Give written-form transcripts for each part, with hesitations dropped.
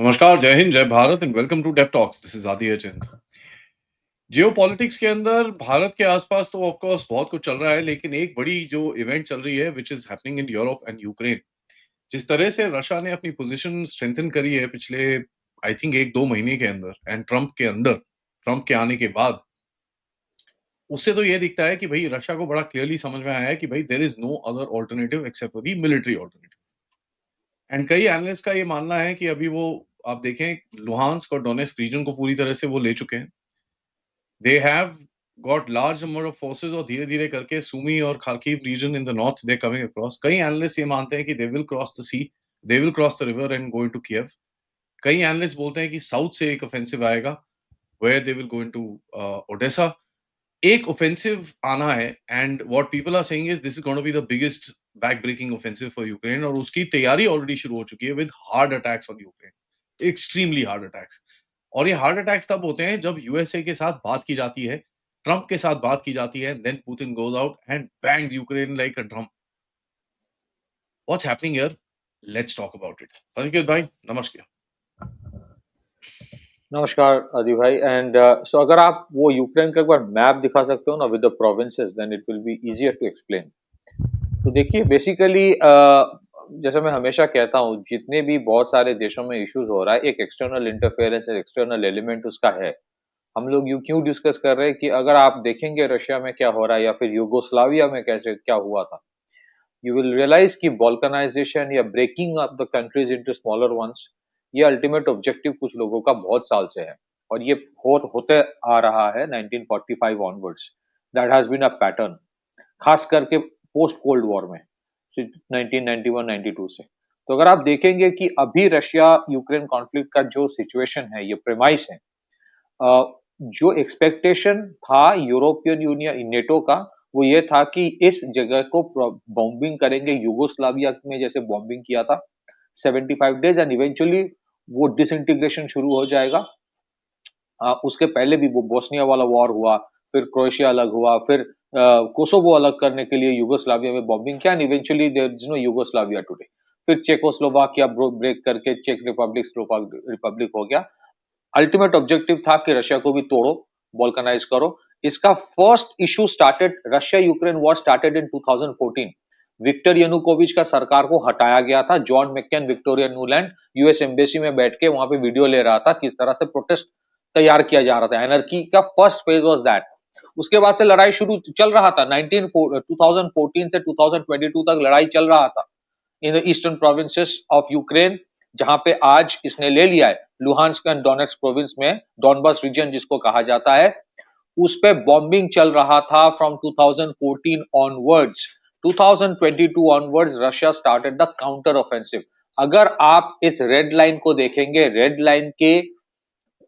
नमस्कार, जय हिंद, जय Bharat and welcome to Def Talks. This is Aadi agent. Geopolitics के अंदर भारत के आसपास तो ऑफ कोर्स बहुत कुछ चल रहा है, लेकिन एक बड़ी जो इवेंट चल रही है which is happening in Europe and Ukraine. जिस तरह से रशिया ने अपनी पोजीशन स्ट्रेंथन करी है पिछले आई थिंक 1-2 महीने के अंदर एंड ट्रम्प के आने के बाद, उससे तो ये दिखता है कि भई रशिया को बड़ा क्लियरली समझ में आया है कि भई there is no other alternative except for the military alternative. And कई एनालिस्ट का ये मानना है कि अभी वो आप देखें लुहांस्क और डोनेस्क रीजन को पूरी तरह से वो ले चुके हैं। They have got large number of forces और धीरे-धीरे करके सुमी और Kharkiv region in the north they coming across. कई एनालिस्ट ये मानते हैं कि they will cross the sea, they will cross the river and go into Kyiv. कई एनालिस्ट बोलते हैं कि साउथ से एक ऑफेंसिव आएगा, where they will go into Odesa. एक ऑफेंसिव आना है and what people are saying is this is gonna be the biggest back breaking offensive for Ukraine और उसकी तैयारी ऑलरेडी शुरू हो चुकी है with hard attacks on Ukraine, extremely hard attacks. और ये हार्ड अटैक्स तब होते हैं जब यूएसए के साथ बात की जाती है, ट्रंप के साथ बात की जाती है, then Putin goes out and bangs Ukraine like a drum. What's happening here? Let's talk about it. Ankit भाई, नमस्कार। नमस्कार आदि भाई एंड सो अगर आप वो यूक्रेन का एक बार मैप दिखा सकते हो ना with the provinces then it will be easier to explain. तो देखिए बेसिकली जैसे मैं हमेशा कहता हूँ जितने भी बहुत सारे देशों में इश्यूज हो रहा है एक एक्सटर्नल इंटरफेरेंस एक्सटर्नल एलिमेंट उसका है। हम लोग यू क्यों डिस्कस कर रहे हैं कि अगर आप देखेंगे रशिया में क्या हो रहा है या फिर यूगोस्लाविया में कैसे क्या हुआ था, यू विल रियलाइज कि बॉल्कनाइजेशन या breaking up the countries into smaller ones, ये अल्टीमेट ऑब्जेक्टिव कुछ लोगों का बहुत साल से है और ये होते आ रहा है 1945 onwards. That has been a pattern, खास करके पोस्ट कोल्ड वॉर में 1991-92 से। तो अगर आप देखेंगे कि अभी रशिया यूक्रेन कॉन्फ्लिक्ट का जो सिचुएशन है, ये प्रेमाइस है। जो एक्सपेक्टेशन था यूरोपियन यूनियन नेटो का, वो ये था कि इस जगह को बॉम्बिंग करेंगे यूगोस्लाविया में जैसे बॉम्बिंग किया था 75 डेज एंड इवेंचुअली वो डिसइंटीग्रेशन शुरू हो जाएगा। उसके पहले भी वो बोस्निया वाला वॉर हुआ, फिर क्रोएशिया अलग हुआ, फिर कोसोवो अलग करने के लिए यूगोस्लाविया में बॉम्बिंग किया and eventually there is no Yugoslavia today. फिर चेकोस्लोवाकिया ब्रेक करके चेक रिपब्लिक रिपब्लिक हो गया। अल्टीमेट ऑब्जेक्टिव था कि रशिया को भी तोड़ो, बॉल्कनाइज करो। इसका first issue started, Russia Ukraine war started in 2014। Viktor Yanukovych का सरकार को हटाया गया था। John McCain Victoria Nuland US embassy में बैठ के वहां पे वीडियो ले रहा था किस तरह से प्रोटेस्ट तैयार किया जा रहा था। एनर्की का फर्स्ट फेज वाज दैट। उसके बाद से लड़ाई शुरू चल रहा था 2014 से 2022 तक लड़ाई चल रहा था in the eastern provinces of Ukraine, जहां पे आज इसने ले लिया है लुहांस्क एंड डोनेट्स्क प्रोविंस में, डॉनबास रीजन जिसको कहा जाता है। उस पे बॉम्बिंग चल रहा था from 2014 onwards. 2022 onwards Russia started the counter offensive. अगर आप इस रेड लाइन को देखेंगे, रेड लाइन के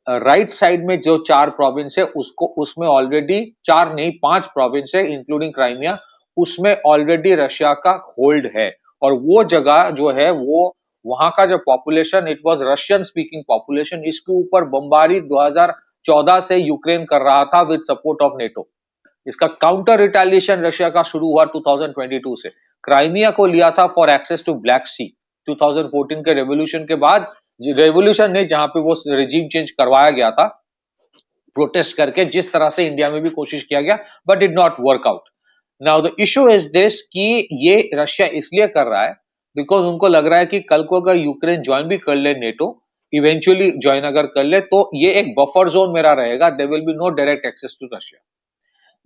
राइट साइड में जो 4 प्रोविंस है उसको, उसमें ऑलरेडी 4 नहीं 5 प्रोविंस है इंक्लूडिंग क्राइमिया, उसमें ऑलरेडी रशिया का होल्ड है। और वो जगह जो है वो वहां का जो population it was Russian speaking population, इसके ऊपर बमबारी 2014 से यूक्रेन कर रहा था विद सपोर्ट ऑफ नेटो। इसका काउंटर रिटेलिएशन रशिया का शुरू हुआ 2022 से। क्राइमिया को लिया था फॉर एक्सेस टू ब्लैक सी 2014 के रेवोल्यूशन के बाद। रेवोल्यूशन ने जहां पे वो रेजिम चेंज करवाया गया था प्रोटेस्ट करके, जिस तरह से इंडिया में भी कोशिश किया गया but did not work out. Now the issue is this कि ये रशिया इसलिए कर रहा है बिकॉज उनको लग रहा है कि कल को अगर यूक्रेन ज्वाइन भी कर ले नेटो, इवेंचुअली ज्वाइन अगर कर ले तो ये एक बफर जोन मेरा रहेगा, there will be no direct access to Russia.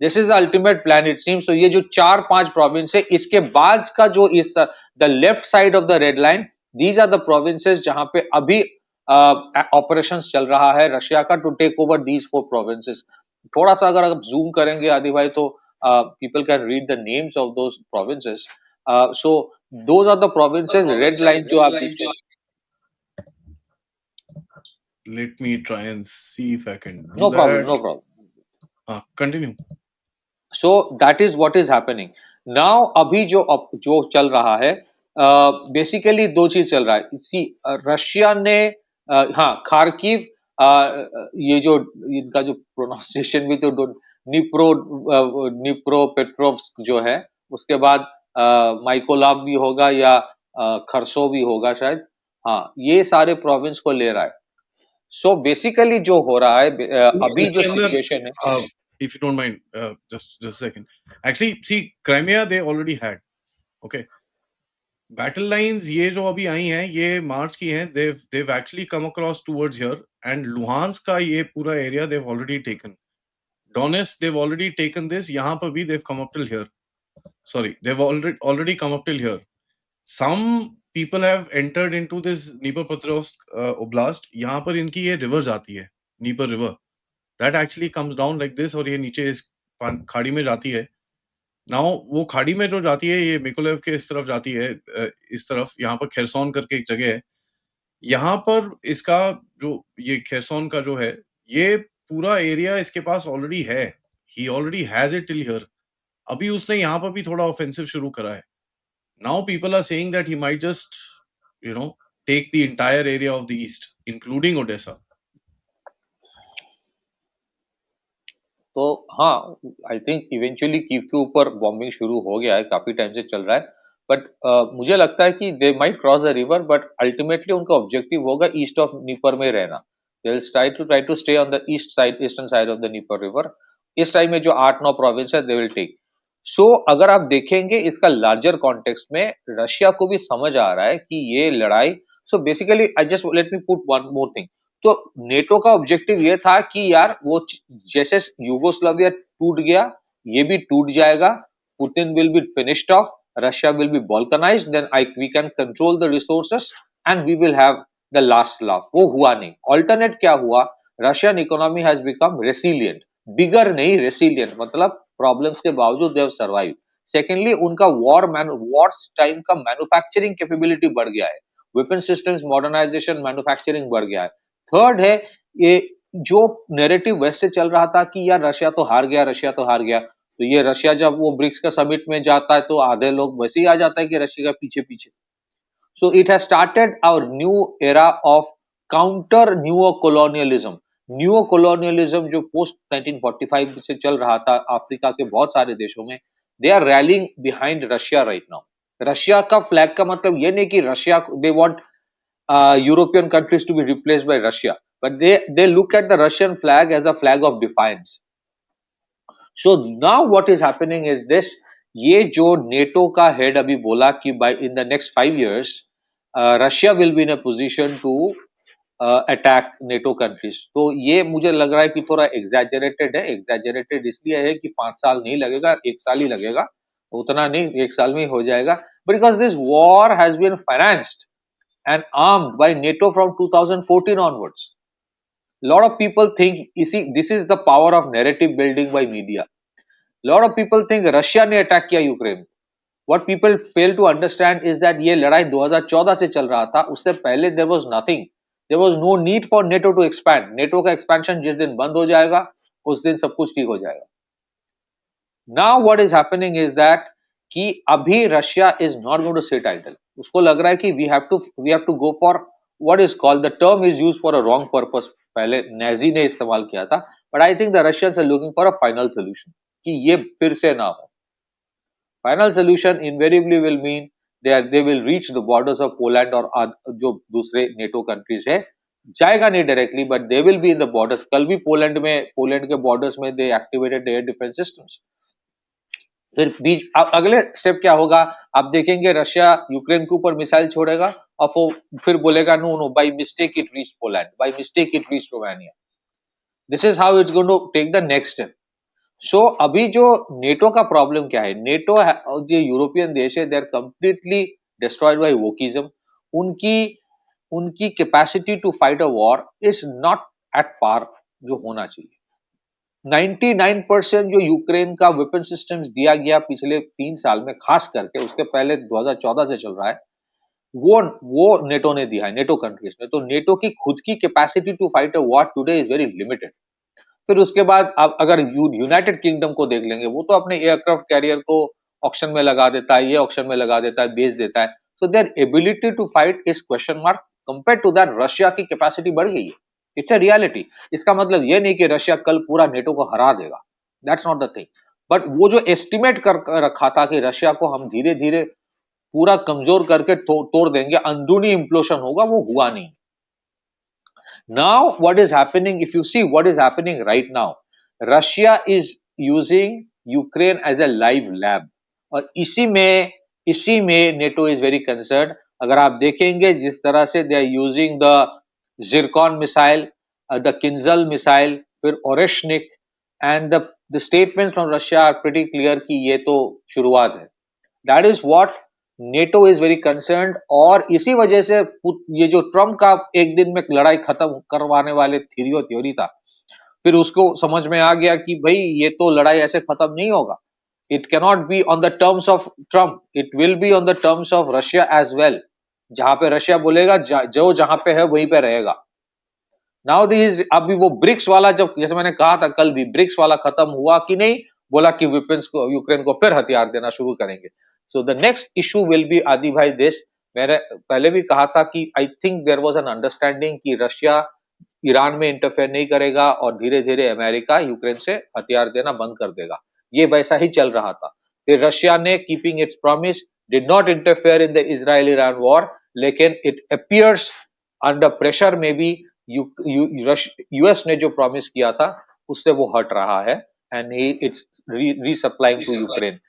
This is the ultimate plan it seems. तो ये जो 4-5 प्रोविंस है, इसके बाद का जो is the left side of the red line, these are the provinces जहां पे अभी ऑपरेशन चल रहा है रशिया का to take over these 4 provinces. थोड़ा सा अगर आप जूम करेंगे आदि भाई तो people can read the names of those provinces. So those are the provinces red line जो आप देखते हैं। Let me try and see if I can do no problem, know that. Problem. Continue. So that is what is happening now. अभी जो चल रहा है basically 2 चीज चल रहा है। सी रशिया ने हाँ खार्किव, ये जो इनका जो प्रोनाउंसिएशन भी तो निप्रो निप्रो पेट्रोव्स्क जो है, उसके बाद माइकोलाव भी होगा या खरसो भी होगा शायद। हाँ, ये सारे प्रोविंस को ले रहा है। सो बेसिकली जो हो रहा है अभी जो इसके अंदर सिचुएशन है। If you don't mind, just second, actually see Crimea they already had, okay, battle lines ये जो अभी आई हैं ये मार्च की हैं, they've actually come across towards here, and Luhansk का ये पूरा area they've already taken, Donetsk they've already taken this, यहाँ पर भी they've come up till here, sorry, they've already come up till here. Some people have entered into this Dnipropetrovsk oblast, यहाँ पर इनकी ये रिवर जाती है, Dnieper river, that actually comes down like this, और ये नीचे इस खाड़ी में जाती है। नाउ वो खाड़ी में जो जाती है ये मिकोलेव के इस तरफ जाती है, इस तरफ यहाँ पर खेरसोन करके एक जगह है, यहाँ पर इसका जो ये खेरसोन का जो है ये पूरा एरिया इसके पास ऑलरेडी है, he already has it till here. अभी उसने यहाँ पर भी थोड़ा ऑफेंसिव शुरू करा है। Now people are saying that he might just you know take the entire area of the east including Odesa. तो हाँ, आई थिंक इवेंचुअली कीव के ऊपर बॉम्बिंग शुरू हो गया है, काफी टाइम से चल रहा है। बट मुझे लगता है कि they might cross the river, but ultimately उनका ऑब्जेक्टिव होगा ईस्ट ऑफ नीपर में रहना। They will try to stay on the east side, eastern side of the Dnieper river. इस टाइम में जो 8-9 प्रोविंस है दे विल टेक। सो अगर आप देखेंगे इसका लार्जर कॉन्टेक्स्ट में, रशिया को भी समझ आ रहा है कि ये लड़ाई, so basically I just let me put one more thing. तो नेटो का ऑब्जेक्टिव ये था कि यार वो जैसे यूगोस्लाविया टूट गया, ये भी टूट जाएगा, Putin will be finished off, Russia will be balkanized, then I we can control the resources and we will have the last laugh. वो हुआ नहीं। ऑल्टरनेट क्या हुआ? Russian economy has become resilient, bigger नहीं रेसिलियंट, मतलब problems के बावजूद they have survive. Secondly उनका वॉर टाइम का मैन्युफैक्चरिंग कैपेबिलिटी बढ़ गया है, वेपन सिस्टम्स मॉडर्नाइजेशन, मैन्युफैक्चरिंग बढ़ गया है। थर्ड है ये जो नैरेटिव वेस्ट से चल रहा था कि यार रशिया तो हार गया, रशिया तो हार गया, तो ये रशिया जब वो ब्रिक्स का समिट में जाता है तो आधे लोग वैसे ही आ जाता है कि रशिया का पीछे पीछे। So it has started our new era of counter new colonialism. New colonialism जो पोस्ट 1945 से चल रहा था अफ्रीका के बहुत सारे देशों में, they are rallying behind Russia right now. Russia का फ्लैग का मतलब ये नहीं कि Russia they want European countries to be replaced by Russia, but they look at the Russian flag as a flag of defiance. So now what is happening is this, ये जो NATO का head अभी बोला कि by in the next 5 years Russia will be in a position to attack NATO countries। तो ये मुझे लग रहा है कि थोड़ा exaggerated है। exaggerated इसलिए है कि 5 साल नहीं लगेगा, 1 साल ही लगेगा, उतना नहीं, 1 साल में ही हो जाएगा। Because this war has been financed and armed by NATO from 2014 onwards. A lot of people think, you see, this is the power of narrative building by media. A lot of people think Russia ने attack किया Ukraine. What people fail to understand is that ये लड़ाई 2014 से चल रहा था, उससे पहले there was nothing. There was no need for NATO to expand. NATO का expansion जिस दिन बंद हो जाएगा, उस दिन सब कुछ ठीक हो जाएगा। Now what is happening is that कि अभी Russia is not going to sit idle। उसको लग रहा है कि we have to go for what is called, the term is used for a wrong purpose, पहले नाजी ने इस्तेमाल किया था, but I think the Russians are looking for a final solution कि ये फिर से ना हो। Final solution invariably will mean they will reach the borders of Poland और जो दूसरे NATO countries है, जाएगा नहीं directly, but they will be in the borders। कल भी पोलैंड के borders में they activated their defense systems। फिर बीच अगले स्टेप क्या होगा? आप देखेंगे रशिया यूक्रेन के ऊपर मिसाइल छोड़ेगा और वो फिर बोलेगा no no, by mistake it reach Poland, by mistake it reach Romania. This is how it's going to take the next step. So अभी जो नेटो का प्रॉब्लम क्या है, नेटो जो यूरोपियन देश है, they are completely destroyed by wokism. उनकी उनकी capacity to fight a war is not at par जो होना चाहिए। 99% जो यूक्रेन का वेपन सिस्टम्स दिया गया पिछले 3 साल में, खास करके उसके पहले 2014 से चल रहा है, वो नेटो ने दिया है, नेटो कंट्रीज ने। तो नेटो की खुद की capacity to fight a war today is very limited. फिर उसके बाद आप अगर यूनाइटेड किंगडम को देख लेंगे, वो तो अपने एयरक्राफ्ट कैरियर को ऑक्शन में लगा देता है, ये ऑक्शन में लगा देता है, बेच देता है। So their ability to fight is question mark. Compare to that Russia की कैपेसिटी बढ़ गई है। It's a reality. इसका मतलब ये नहीं कि रशिया कल पूरा नेटो को हरा देगा, that's not the thing. But वो जो एस्टिमेट कर रखा था कि रशिया को हम धीरे धीरे पूरा कमजोर करके तोड़ देंगे, अंदरूनी इम्प्लोशन होगा, वो हुआ नहीं। Now, what is happening, if you see what is happening right now, Russia is using Ukraine as a live lab. और इसी में NATO is very concerned. अगर आप देखेंगे जिस तरह से they are using the Zircon missile, the Kinzhal missile, फिर Oreshnik, and the statements from Russia are pretty clear कि ये तो शुरुआत है. That is what NATO is very concerned. और इसी वजह से ये जो ट्रम्प का एक दिन में लड़ाई खत्म करवाने वाले थ्योरी था, फिर उसको समझ में आ गया कि भाई ये तो लड़ाई ऐसे खत्म नहीं होगा। It cannot be on the terms of Trump, it will be on the terms of Russia as well. जहां पे रशिया बोलेगा जो जहां पे है वहीं पे रहेगा। नाउ दिस अभी वो ब्रिक्स वाला, जब जैसे मैंने कहा था कल भी, ब्रिक्स वाला खत्म हुआ कि नहीं, बोला कि वेपन्स को यूक्रेन को फिर हथियार देना शुरू करेंगे। So the next issue will be, Aadi भाई, दिस, मैंने पहले भी कहा था कि I think there was an understanding कि रशिया ईरान में इंटरफेयर नहीं करेगा और धीरे धीरे अमेरिका यूक्रेन से हथियार देना बंद कर देगा। ये वैसा ही चल रहा था। फिर रशिया ने, keeping it's promise, did not interfere in the Israel Iran war, लेकिन इट अपीयर्स अंडर प्रेशर में भी यूएस ने जो प्रॉमिस किया था उससे वो हट रहा है, and it's resupplying to Ukraine.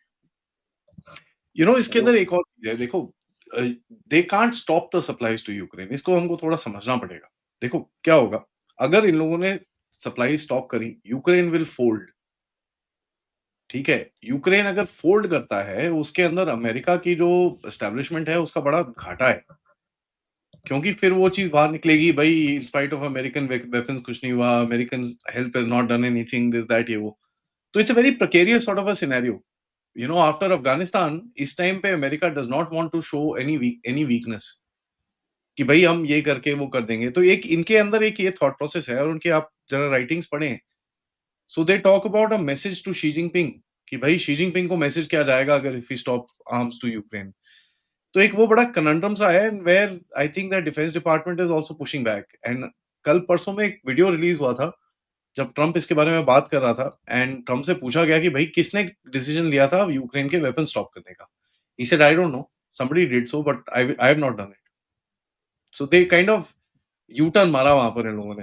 इसके अंदर एक और चीज है, देखो, they can't stop the supplies to Ukraine. इसको हमको थोड़ा समझना पड़ेगा। देखो क्या होगा अगर इन लोगों ने सप्लाई स्टॉप करी, यूक्रेन विल फोल्ड। ठीक है, यूक्रेन अगर फोल्ड करता है, उसके अंदर अमेरिका की जो एस्टेब्लिशमेंट है उसका बड़ा घाटा है, क्योंकि फिर वो चीज बाहर निकलेगी, भाई in spite of American weapons कुछ नहीं हुआ, American help has not done anything, this that ये वो। तो it's a very precarious sort of a scenario. After Afghanistan, इस टाइम पे America does not want to show any weakness कि भाई हम ये करके वो कर देंगे। तो एक इनके अंदर एक ये थॉट प्रोसेस है, और उनके आप जरा राइटिंग्स पढ़ें। So they talk about a message to Xi Jinping कि भाई शी जिनपिंग को मैसेज क्या जाएगा अगर if we stop arms to Ukraine. तो एक वो बड़ा कनंड्रम सा है, where I think that defence department is also pushing back. And कल परसों में एक वीडियो रिलीज हुआ था जब ट्रम्प इसके बारे में बात कर रहा था, एंड ट्रम्प से पूछा गया कि भाई किसने डिसीजन लिया था यूक्रेन के वेपन स्टॉप करने का। He said I don't know, somebody did so but I have not done it. So they kind of U turn मारा वहां पर इन लोगों ने।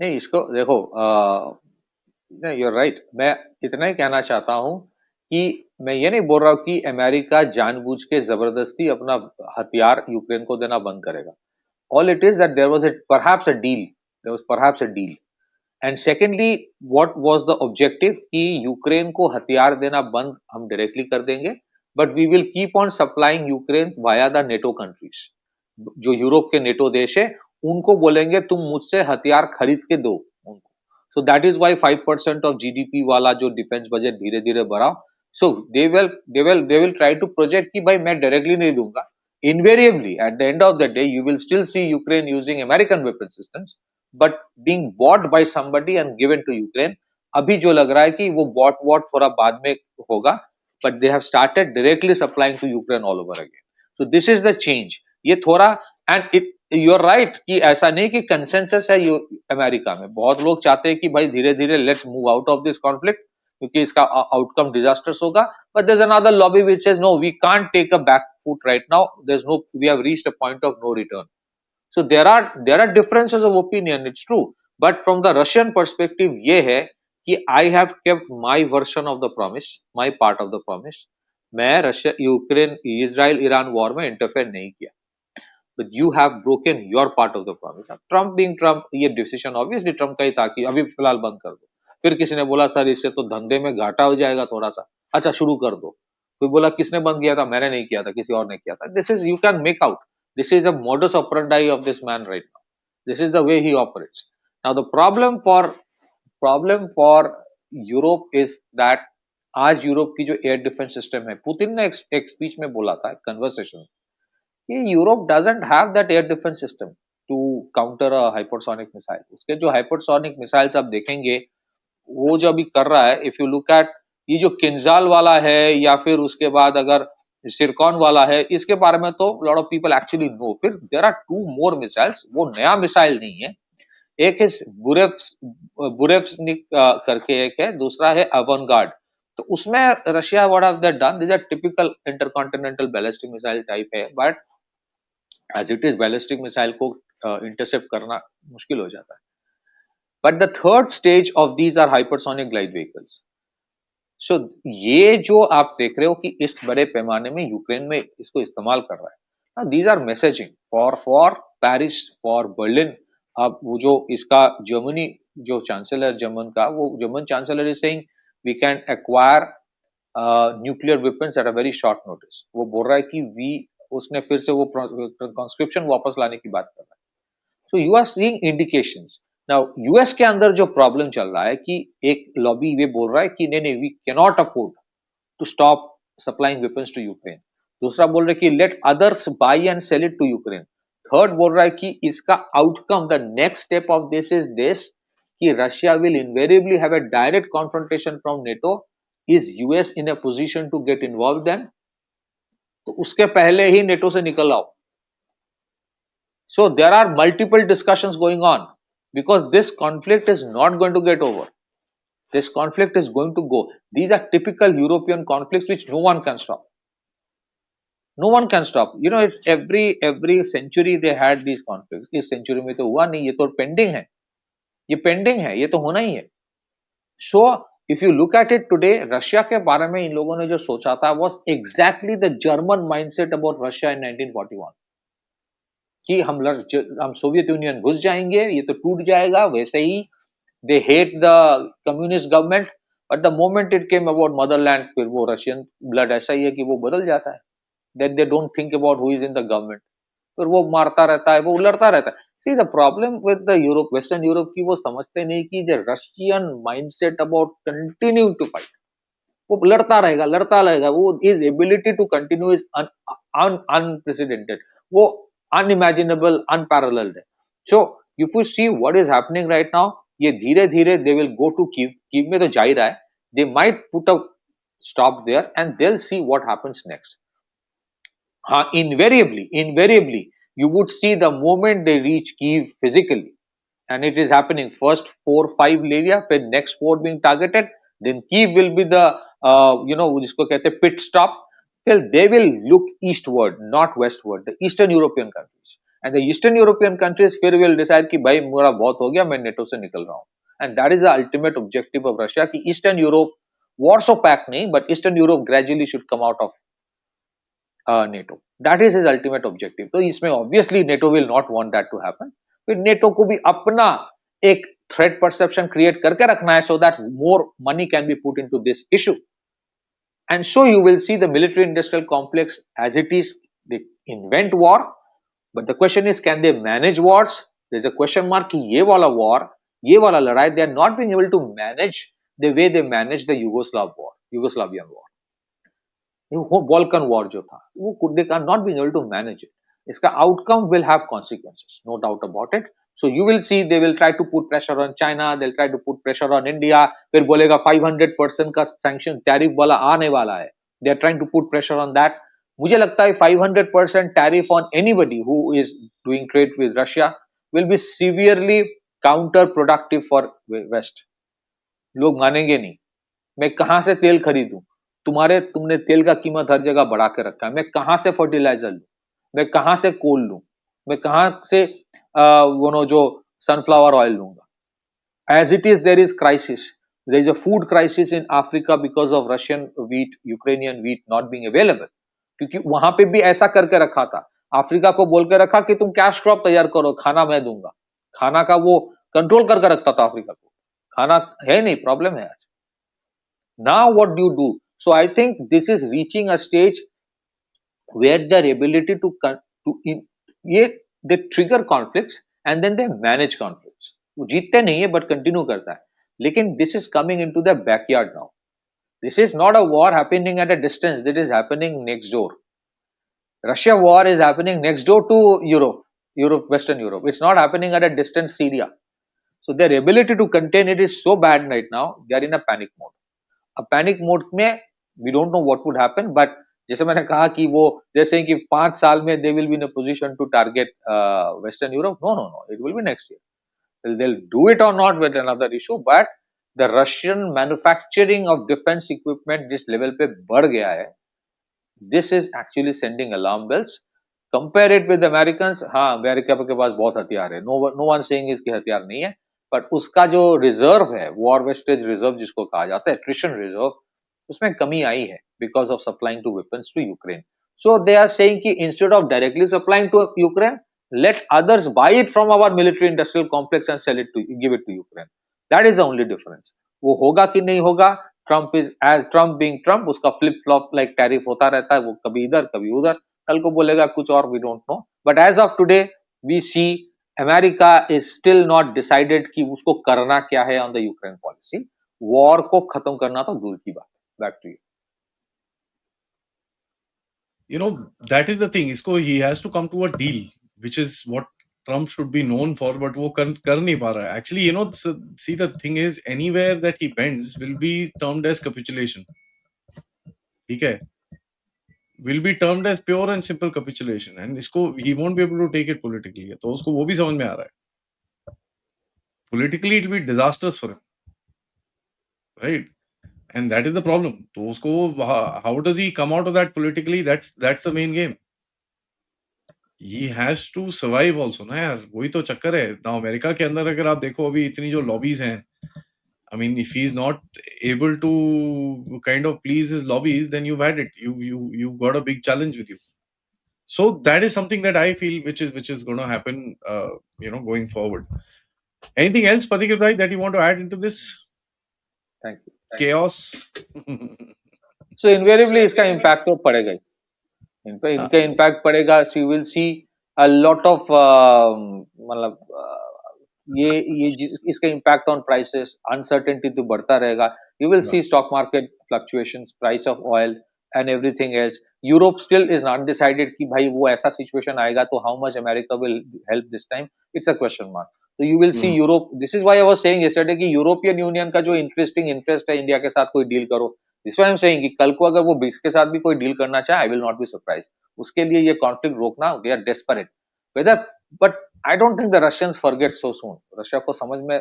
नहीं, इसको देखो, नहीं, यू आर राइट। मैं इतना ही कहना चाहता हूं कि मैं ये नहीं बोल रहा हूं कि अमेरिका जानबूझ के जबरदस्ती अपना हथियार यूक्रेन को देना बंद करेगा। All it is that there was perhaps a deal. And secondly, what was the objective कि यूक्रेन को हथियार देना बंद हम डायरेक्टली कर देंगे, but we will keep on supplying Ukraine via the NATO countries. जो यूरोप के नेटो देश है, उनको बोलेंगे तुम मुझसे हथियार खरीद के दो उनको। So that is why 5% of GDP वाला जो डिफेंस बजट धीरे धीरे बढ़ाओ। So they will try to project कि भाई मैं डायरेक्टली नहीं दूंगा। Invariably, at the end of the day, you will still see Ukraine using American weapon systems, but being bought by somebody and given to Ukraine. अभी जो लग रहा है कि वो bought थोड़ा बाद में होगा, but they have started directly supplying to Ukraine all over again. So this is the change. ये थोड़ा, and it, you are right कि ऐसा नहीं कि consensus है अमेरिका में। बहुत लोग चाहते हैं कि भाई धीरे धीरे let's move out of this conflict क्योंकि इसका आउटकम डिजास्टर्स होगा। But there's another lobby which says no, we can't take a back foot right now. We have reached a point of no return. So there are differences of opinion. It's true. But from the Russian perspective, ये है कि I have kept my version of the promise, my part of the promise. मैं Russia Ukraine Israel Iran war में interfere नहीं किया, but you have broken your part of the promise. Trump being Trump, ये decision obviously Trump का ही था कि अभी फिलहाल बंद कर दो। फिर किसी ने बोला सर इससे तो धंधे में घाटा हो जाएगा थोड़ा सा, अच्छा शुरू कर दो। कोई बोला किसने बंद किया था, मैंने नहीं किया था, किसी और ने किया था। This is, you can make out, this is a modus operandi of this man right now. This is the way he operates. Now the problem for Europe is that आज यूरोप की जो एयर डिफेंस सिस्टम है, Putin ने एक speech में बोला था, conversation, कि Europe doesn't have that air defence system to counter a hypersonic missile. उसके जो हाइपरसोनिक मिसाइल्स आप देखेंगे, वो जो अभी कर रहा है, इफ यू लुक एट ये जो किंजाल वाला है या फिर उसके बाद अगर सिरकॉन वाला है, इसके बारे में तो lot of people actually know. फिर there are two more missiles, वो नया मिसाइल नहीं है। एक है बुरेव्स बुरेव्सनिक करके एक है, दूसरा है अवनगार्ड। तो उसमें Russia what have they done, this are typical intercontinental ballistic missile type है, but as it is ballistic missile को इंटरसेप्ट करना मुश्किल हो जाता है. But the third stage of these are hypersonic glide vehicles. So ये जो आप देख रहे हो कि इस बड़े पैमाने में यूक्रेन में इसको इस्तेमाल कर रहा है, these are messaging for Paris, for Berlin. अब वो जो इसका जर्मनी जो चांसलर जर्मन का, वो German chancellor is saying we can acquire nuclear weapons at a very short notice. वो बोल रहा है कि वी, उसने फिर से वो कॉन्स्क्रिप्शन वापस लाने की बात कर रहा है. So you are seeing indications. Now US के अंदर जो प्रॉब्लम चल रहा है कि एक लॉबी ये बोल रहा है कि नहीं नहीं, we cannot afford to stop supplying weapons to Ukraine. दूसरा बोल रहा है कि let others buy and sell it to Ukraine. Third बोल रहा है कि इसका outcome, the next step of this is this, कि Russia will invariably have a direct confrontation from NATO. Is US in a position to get involve then? तो उसके पहले ही NATO से निकल आओ. So there are multiple discussions going on because this conflict is not going to get over. This conflict is going to go. These are typical European conflicts which no one can stop. No one can stop. You know, it's every century they had these conflicts. इस century में तो हुआ नहीं, ये तो pending है. ये pending है, ये तो होना ही है. So if you look at it today, Russia के बारे में इन लोगों ने जो सोचा था was exactly the German mindset about Russia in 1941. कि हम सोवियत यूनियन घुस जाएंगे, ये तो टूट जाएगा. वैसे ही they hate the communist government, but the moment it came about motherland, फिर वो रशियन ब्लड ऐसा ही है कि वो बदल जाता है. Then they don't think about who is in the government. फिर वो मारता रहता है, वो लड़ता रहता है. See the problem with the Europe, western Europe की, वो समझते नहीं कि the Russian mindset about continue to fight. वो लड़ता रहेगा. वो is ability to continue is unprecedented. वो unimaginable, unparalleled है. So if you see what is happening right now, ये धीरे धीरे they will go to Kyiv. Kyiv में तो जा ही रहा है. They might put a stop there and they'll see what happens next. हाँ, invariably you would see the moment they reach Kyiv physically, and it is happening first 4-5 area, फिर next port being targeted, then Kyiv will be the जिसको कहते हैं pit stop. Till they will look eastward, not westward, the Eastern European countries. And the Eastern European countries फिर will decide कि भाई मेरा बहुत हो गया, मैं नेटो से निकल रहा हूँ. And that is the ultimate objective of Russia कि Eastern Europe, Warsaw Pact नहीं, but Eastern Europe gradually should come out of NATO. That is his ultimate objective. तो इसमें obviously NATO will not want that to happen. फिर NATO को भी अपना एक threat perception create करके रखना है so that more money can be put into this issue. And so you will see the military industrial complex as it is. They invent war, but the question is, can they manage wars? There's a question mark कि ये वाला war, ये वाला लड़ाई, they are not being able to manage the way they managed the Yugoslavian war. वो Balkan war जो था, वो they are not being able to manage it. इसका outcome will have consequences, no doubt about it. So you will see they will try to put pressure on China, they'll try to put pressure on India. फिर बोलेगा 500% का sanction tariff वाला आने वाला है. They are trying to put pressure on that. मुझे लगता है 500% tariff on anybody who is doing trade with Russia will be severely counterproductive for West. लोग मानेंगे नहीं. मैं कहां से तेल खरीदूं? तुमने तेल का कीमत हर जगह बढ़ा के रखा है. मैं कहां से फर्टिलाइजर लूं? मैं कहां से कोल लूं? मैं कहां से जो सनफ्लावर ऑयल लूंगा? As it is, there is crisis. There is a food crisis in Africa because of Russian wheat, Ukrainian wheat not being available. क्योंकि वहां पे भी ऐसा करके रखा था. अफ्रीका को बोल के रखा कि तुम कैश क्रॉप तैयार करो, खाना मैं दूंगा. खाना का वो कंट्रोल करके रखता था अफ्रीका को. खाना है नहीं, प्रॉब्लम है आज. Now what do you do? So I think this is reaching a stage where their ability they trigger conflicts and then they manage conflicts. वो जीतते नहीं है but continue करता है. लेकिन this is coming into their backyard now. This is not a war happening at a distance. This is happening next door. Russia war is happening next door to Western Europe. It's not happening at a distant Syria. So their ability to contain it is so bad right now. They are in a panic mode. A panic mode में we don't know what would happen, but जैसे मैंने कहा कि वो जैसे कि 5 साल में they will be in a position to target Western Europe. No, it will be next year. They'll do it or not with another issue, but the Russian manufacturing of defence equipment जिस level पे बढ़ गया है, this is actually sending alarm bells. Compare it with American. हाँ, America के पास बहुत हथियार है, नो वन सेइंग इसके हथियार नहीं है, बट उसका जो रिजर्व है, वॉर वेस्टेज रिजर्व जिसको कहा जाता है, एट्रिशन रिजर्व, उसमें कमी आई है because of supplying to weapons to Ukraine. So they are saying कि instead of directly supplying to Ukraine, let others buy it from our military industrial complex and sell it to give it to Ukraine. That is the only difference. वो होगा कि नहीं होगा, Trump is as Trump being Trump, उसका flip flop like tariff होता रहता है, वो कभी इधर कभी उधर, कल को बोलेगा कुछ और, we don't know. But as of today we see America is still not decided कि उसको करना क्या है on the Ukraine policy. War को खत्म करना तो दूर की बात है. Back to you. You know, that is the thing. इसको he has to come to a deal, which is what Trump should be known for, but वो कर नहीं पा रहा है. Actually, you know, see, the thing is, anywhere that he bends will be termed as capitulation. ठीक है? Will be termed as pure and simple capitulation, and इसको he won't be able to take it politically. तो उसको वो भी समझ में आ रहा है. Politically, it will be disastrous for him, right? And that is the problem. तो उसको how does he come out of that politically? That's the main game. He has to survive also ना यार, वही तो चक्कर है ना. अमेरिका के अंदर अगर आप देखो अभी इतनी जो लॉबीज हैं, I mean, if he's not able to kind of please his lobbies, then you've had it. You've got a big challenge with you. So that is something that I feel which is going to happen, going forward. Anything else, Patikir bhai, that you want to add into this thank you. chaos? So invariably इसका impact तो पड़ेगा ही. इन पे इनका impact पड़ेगा. So you will see a lot of मतलब इसका impact on prices, uncertainty तो बढ़ता रहेगा. You will see stock market fluctuations, price of oil and everything else. Europe still is not decided कि भाई वो ऐसा सिचुएशन आएगा तो how much America will help this time. It's a question mark. तो you will see Europe. This is why I was saying yesterday कि European union का जो इंटरेस्ट है इंडिया के साथ कोई डील करो. This why I am saying कि कल को अगर वो ब्रिक्स के साथ भी कोई डील करना चाहे, I will not be surprise. उसके लिए ये कॉन्फ्लिक्ट रोकना, they are desperate whether. But I don't think the Russians forget so soon. Russia को समझ में,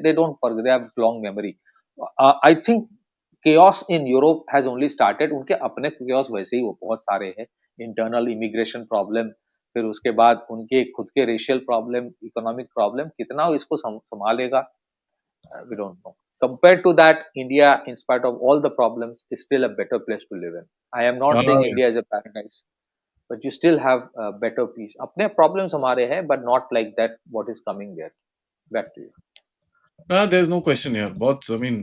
they don't forget. They have long memory. I think chaos in Europe has only started. उनके अपने chaos वैसे ही वो बहुत सारे हैं. Internal immigration problem, फिर उसके बाद उनके खुद के racial problem, economic problem, कितना वो इसको संभालेगा, we don't know. Compared to that, India, in spite of all the problems, is still a better place to live in. I am not saying India is a paradise, but you still have a better peace. अपने problems हमारे हैं, but not like that. What is coming there? Back to you. There's no question here. Both, I mean,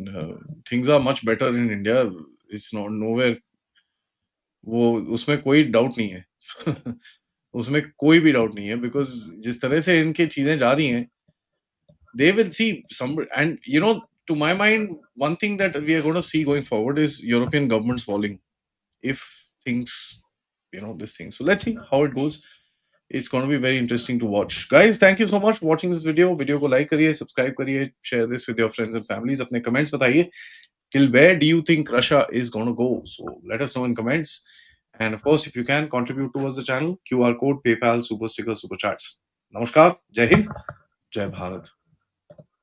things are much better in India. It's not nowhere. वो उसमें कोई doubt नहीं है. उसमें कोई भी डाउट नहीं है, बिकॉज जिस तरह से इनकी चीजें जा रही हैं, they will see some. And to my mind, one thing that we are going to see going forward is European governments falling if things, this thing. So let's see how it goes. It's going to be very interesting to watch. Guys, thank you so much for watching this video. Video को like करिए, subscribe करिए, share this with your friends and families. अपने comments बताइए. Till where do you think Russia is going to go? So let us know in comments. And of course, if you can contribute towards the channel, QR code, PayPal, Super Sticker, Super Chats. Namaskar, Jai Hind, Jai Bharat.